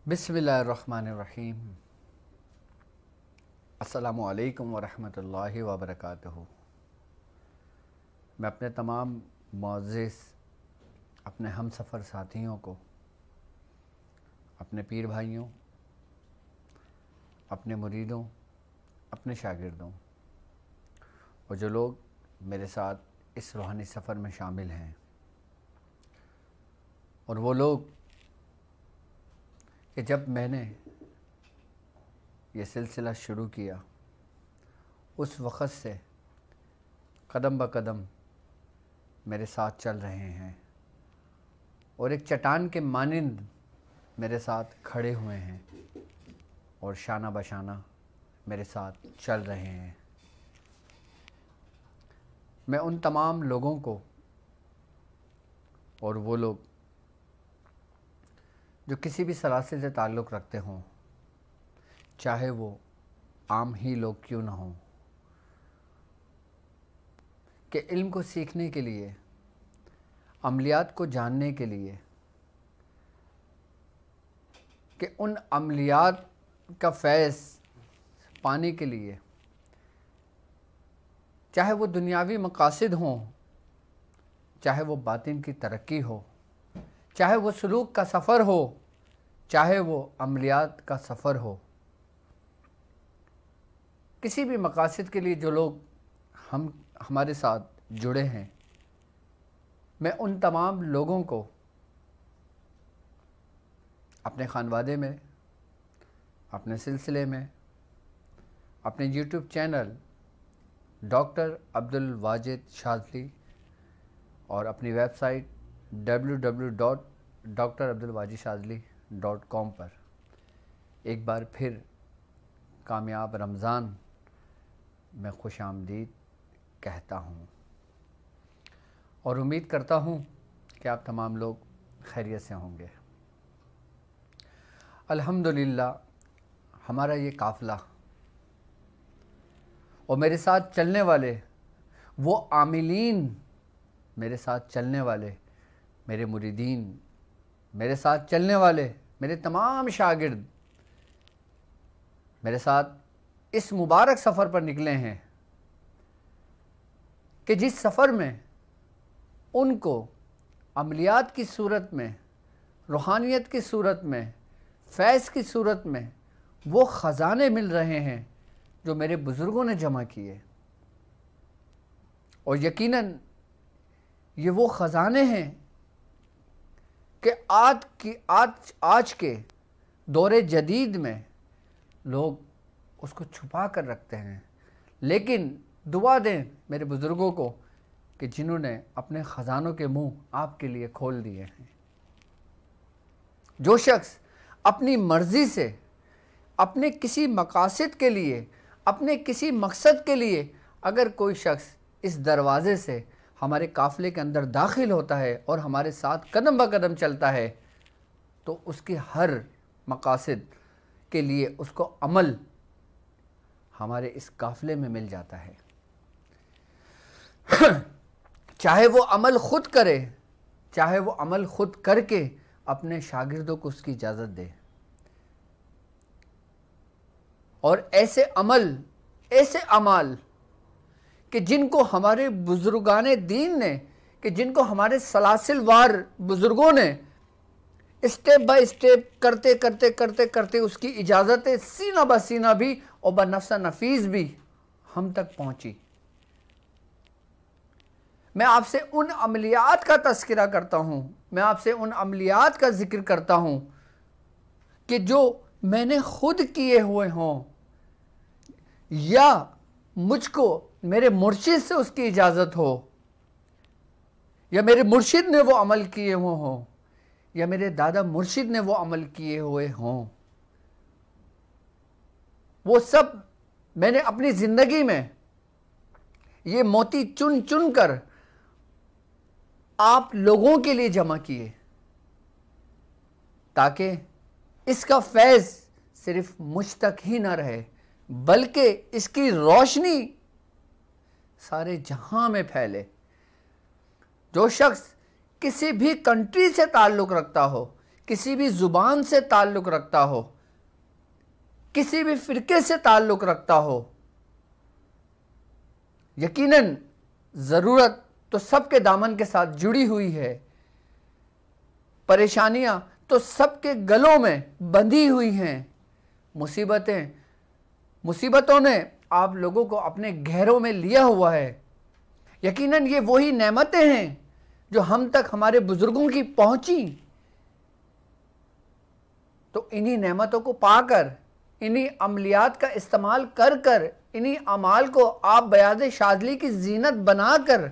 बिस्मिल्लाहिर्रहमानिर्रहीम। अस्सलामु अलैकुम वरहमतुल्लाहि वबरकातुहू। मैं अपने तमाम मुअज़्ज़िज़ अपने हम सफ़र साथियों को, अपने पीर भाइयों, अपने मुरीदों, अपने शागिर्दों और जो लोग मेरे साथ इस रूहानी सफ़र में शामिल हैं और वो लोग कि जब मैंने ये सिलसिला शुरू किया उस वक़्त से कदम ब कदम मेरे साथ चल रहे हैं और एक चट्टान के मानिंद मेरे साथ खड़े हुए हैं और शाना बशाना मेरे साथ चल रहे हैं। मैं उन तमाम लोगों को और वो लोग जो किसी भी सलासिल से ताल्लुक़ रखते हों, चाहे वो आम ही लोग क्यों ना हों, कि इल्म को सीखने के लिए, अमलियात को जानने के लिए, कि उन अमलियात का फैज़ पाने के लिए, चाहे वो दुनियावी मकासद हों, चाहे वो बातिन की तरक्की हो, चाहे वो सलूक का सफ़र हो, चाहे वो अमलियात का सफ़र हो, किसी भी मकासद के लिए जो लोग हमारे साथ जुड़े हैं, मैं उन तमाम लोगों को अपने खानवादे में, अपने सिलसिले में, अपने YouTube channel doctor Abdul Wajid Shazli और अपनी वेबसाइट www.drabdulwajidshazli.com पर एक बार फिर कामयाब रमज़ान में खुश आमदीद कहता हूँ और उम्मीद करता हूँ कि आप तमाम लोग खैरियत से होंगे। अल्हम्दुलिल्लाह हमारा ये काफ़िला और मेरे साथ चलने वाले वो आमिलीन, मेरे साथ चलने वाले मेरे मुरीदीन, मेरे साथ चलने वाले मेरे तमाम शागिर्द मेरे साथ इस मुबारक सफ़र पर निकले हैं कि जिस सफ़र में उनको अमलियात की सूरत में, रूहानियत की सूरत में, फैज़ की सूरत में वो ख़जाने मिल रहे हैं जो मेरे बुज़ुर्गों ने जमा किए। और यकीनन ये वो ख़जाने हैं कि आज के दौरे जदीद में लोग उसको छुपा कर रखते हैं, लेकिन दुआ दें मेरे बुज़ुर्गों को कि जिन्होंने अपने ख़जानों के मुंह आपके लिए खोल दिए हैं। जो शख्स अपनी मर्ज़ी से अपने किसी मकासद के लिए, अपने किसी मकसद के लिए अगर कोई शख्स इस दरवाज़े से हमारे काफ़िले के अंदर दाखिल होता है और हमारे साथ कदम ब कदम चलता है, तो उसके हर मकासद के लिए उसको अमल हमारे इस काफ़िले में मिल जाता है। चाहे वो अमल ख़ुद करे, चाहे वो अमल ख़ुद करके अपने शागिर्दों को उसकी इजाज़त दे। और ऐसे अमल, ऐसे अमाल कि जिनको हमारे बुज़ुर्गाने दीन ने, कि जिनको हमारे सलासिलवार बुज़ुर्गों ने स्टेप बाय स्टेप करते करते करते करते उसकी इजाज़तें सीना ब सीना भी और बनफ्सा नफीस भी हम तक पहुँची। मैं आपसे उन अमलियात का तज़किरा करता हूँ, मैं आपसे उन अमलियात का ज़िक्र करता हूँ कि जो मैंने ख़ुद किए हुए हों या मुझको मेरे मुर्शिद से उसकी इजाज़त हो, या मेरे मुर्शिद ने वो अमल किए हुए हों, या मेरे दादा मुर्शिद ने वो अमल किए हुए हों। वो सब मैंने अपनी ज़िंदगी में ये मोती चुन चुन कर आप लोगों के लिए जमा किए, ताकि इसका फैज़ सिर्फ मुझ तक ही ना रहे, बल्कि इसकी रोशनी सारे जहां में फैले। जो शख्स किसी भी कंट्री से ताल्लुक़ रखता हो, किसी भी ज़ुबान से ताल्लुक़ रखता हो, किसी भी फ़िरके से ताल्लुक़ रखता हो, यकीनन ज़रूरत तो सबके दामन के साथ जुड़ी हुई है, परेशानियां तो सबके गलों में बंधी हुई हैं, मुसीबतों ने आप लोगों को अपने घेरों में लिया हुआ है। यकीनन ये वही नेमतें हैं जो हम तक हमारे बुजुर्गों की पहुंची। तो इन्हीं नेमतों को पाकर, इन्हीं अमलियात का इस्तेमाल कर कर, इन्हीं अमाल को आप बयाज़े शाज़ली की जीनत बनाकर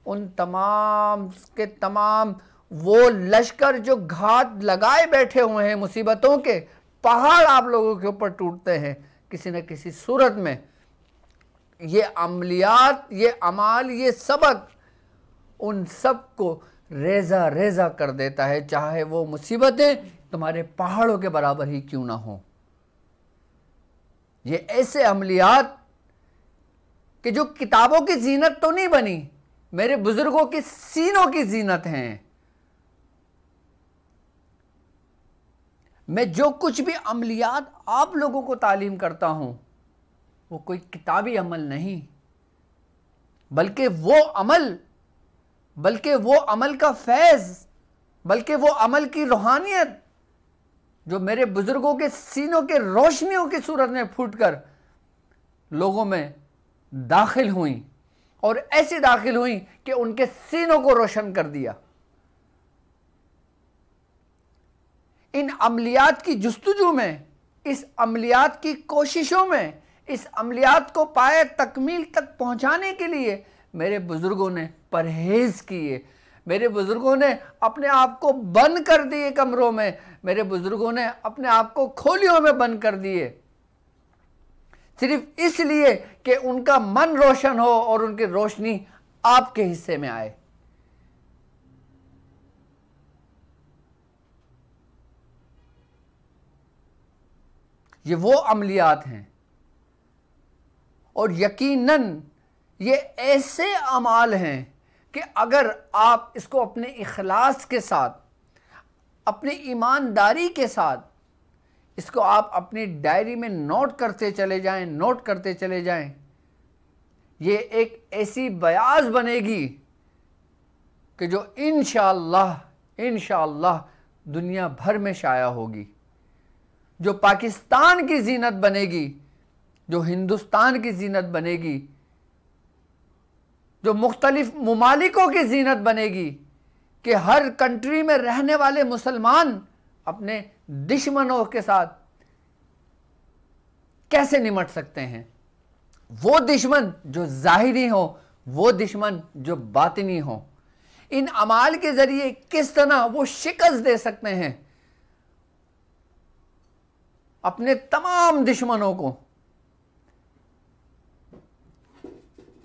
उन तमाम के तमाम वो लश्कर जो घात लगाए बैठे हुए हैं, मुसीबतों के पहाड़ आप लोगों के ऊपर टूटते हैं किसी न किसी सूरत में। ये अमलियात, ये अमाल, ये सबक उन सब को रेजा रेजा कर देता है, चाहे वो मुसीबतें तुम्हारे पहाड़ों के बराबर ही क्यों ना हो। ये ऐसे अमलियात कि जो किताबों की जीनत तो नहीं बनी, मेरे बुजुर्गों के सीनों की जीनत हैं। मैं जो कुछ भी अमलियात आप लोगों को तालीम करता हूं, वो कोई किताबी अमल नहीं, बल्कि वो अमल का फैज़, बल्कि वो अमल की रूहानियत जो मेरे बुजुर्गों के सीनों के रोशनियों की सूरत में फूटकर लोगों में दाखिल हुई, और ऐसी दाखिल हुई कि उनके सीनों को रोशन कर दिया। इन अमलियात की जुस्तजू में, इस अमलियात की कोशिशों में, इस अमलियात को पाए तकमील तक पहुंचाने के लिए मेरे बुजुर्गों ने परहेज किए, मेरे बुजुर्गों ने अपने आप को बंद कर दिए कमरों में, मेरे बुजुर्गों ने अपने आप को खोलियों में बंद कर दिए, सिर्फ इसलिए कि उनका मन रोशन हो और उनकी रोशनी आपके हिस्से में आए। ये वो अमलियात हैं, और यकीनन ये ऐसे अमाल हैं कि अगर आप इसको अपने इखलास के साथ, अपनी ईमानदारी के साथ, इसको आप अपनी डायरी में नोट करते चले जाएं, ये एक ऐसी बयाज बनेगी कि जो इंशाअल्लाह दुनिया भर में शाया होगी, जो पाकिस्तान की जीनत बनेगी, जो हिंदुस्तान की जीनत बनेगी, जो मुख्तलिफ मुमालिकों की जीनत बनेगी, कि हर कंट्री में रहने वाले मुसलमान अपने दुश्मनों के साथ कैसे निमट सकते हैं। वो दुश्मन जो ज़ाहिरी हो, वो दुश्मन जो बातिनी हो, इन अमाल के ज़रिए किस तरह वो शिकस्त दे सकते हैं अपने तमाम दुश्मनों को।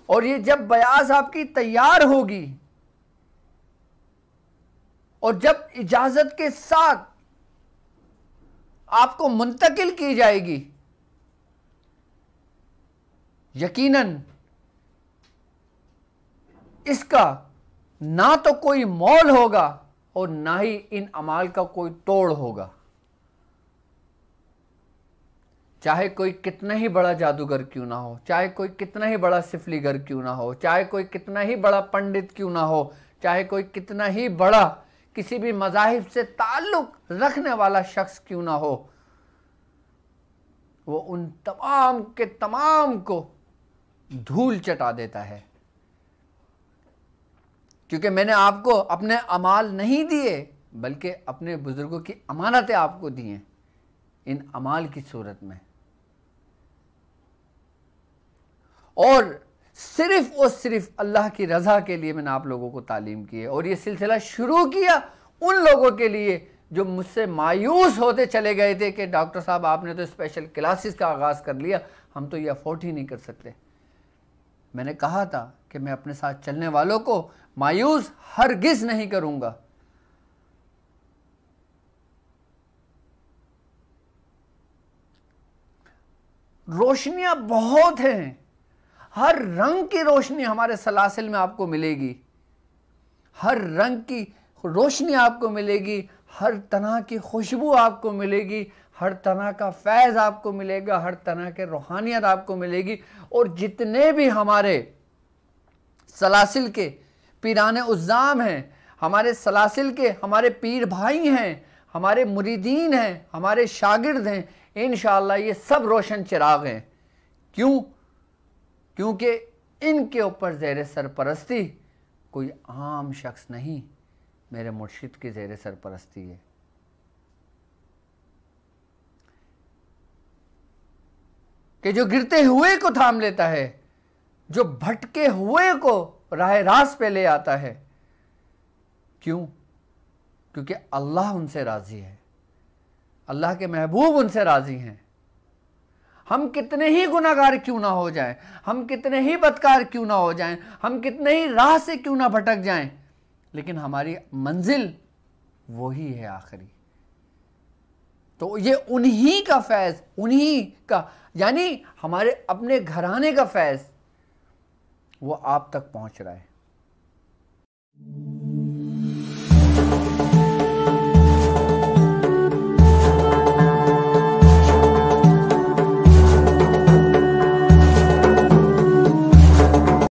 और ये जब बयास आपकी तैयार होगी और जब इजाज़त के साथ आपको मुंतकिल की जाएगी, यकीनन इसका ना तो कोई मोल होगा और ना ही इन अमाल का कोई तोड़ होगा। चाहे कोई कितना ही बड़ा जादूगर क्यों ना हो, चाहे कोई कितना ही बड़ा सिफलीगर क्यों ना हो, चाहे कोई कितना ही बड़ा पंडित क्यों ना हो, चाहे कोई कितना ही बड़ा किसी भी मज़ाहिब से ताल्लुक रखने वाला शख्स क्यों ना हो, वो उन तमाम के तमाम को धूल चटा देता है। क्योंकि मैंने आपको अपने अमाल नहीं दिए, बल्कि अपने बुजुर्गों की अमानतें आपको दी हैं इन अमाल की सूरत में। और सिर्फ अल्लाह की रज़ा के लिए मैंने आप लोगों को तालीम की है। और ये सिलसिला शुरू किया उन लोगों के लिए जो मुझसे मायूस होते चले गए थे कि डॉक्टर साहब आपने तो स्पेशल क्लासेस का आगाज़ कर लिया, हम तो ये अफोर्ड ही नहीं कर सकते। मैंने कहा था कि मैं अपने साथ चलने वालों को मायूस हरगिज़ नहीं करूँगा। रोशनियाँ बहुत हैं, हर रंग की रोशनी हमारे सलासिल में आपको मिलेगी, हर रंग की रोशनी आपको मिलेगी, हर तरह की खुशबू आपको मिलेगी, हर तरह का फैज़ आपको मिलेगा, हर तरह के रूहानियत आपको मिलेगी। और जितने भी हमारे सलासिल के पीराने उज़्ज़ाम हैं, हमारे सलासिल के हमारे पीर भाई हैं, हमारे मुरीदीन हैं, हमारे शागिर्द हैं, इंशाअल्लाह ये सब रोशन चिराग हैं। क्यों? क्योंकि इनके ऊपर ज़ेर सरपरस्ती कोई आम शख्स नहीं, मेरे मुर्शिद की ज़ेर सरपरस्ती है। कि जो गिरते हुए को थाम लेता है, जो भटके हुए को राह रास्त पे ले आता है। क्यों? क्योंकि अल्लाह उनसे राज़ी है, अल्लाह के महबूब उनसे राज़ी हैं। हम कितने ही गुनाहगार क्यों ना हो जाएं, हम कितने ही बदकार क्यों ना हो जाएं, हम कितने ही राह से क्यों ना भटक जाएं, लेकिन हमारी मंजिल वही है आखिरी। तो ये उन्हीं का फैज़, उन्हीं का, यानी हमारे अपने घराने का फैज़ वो आप तक पहुंच रहा है।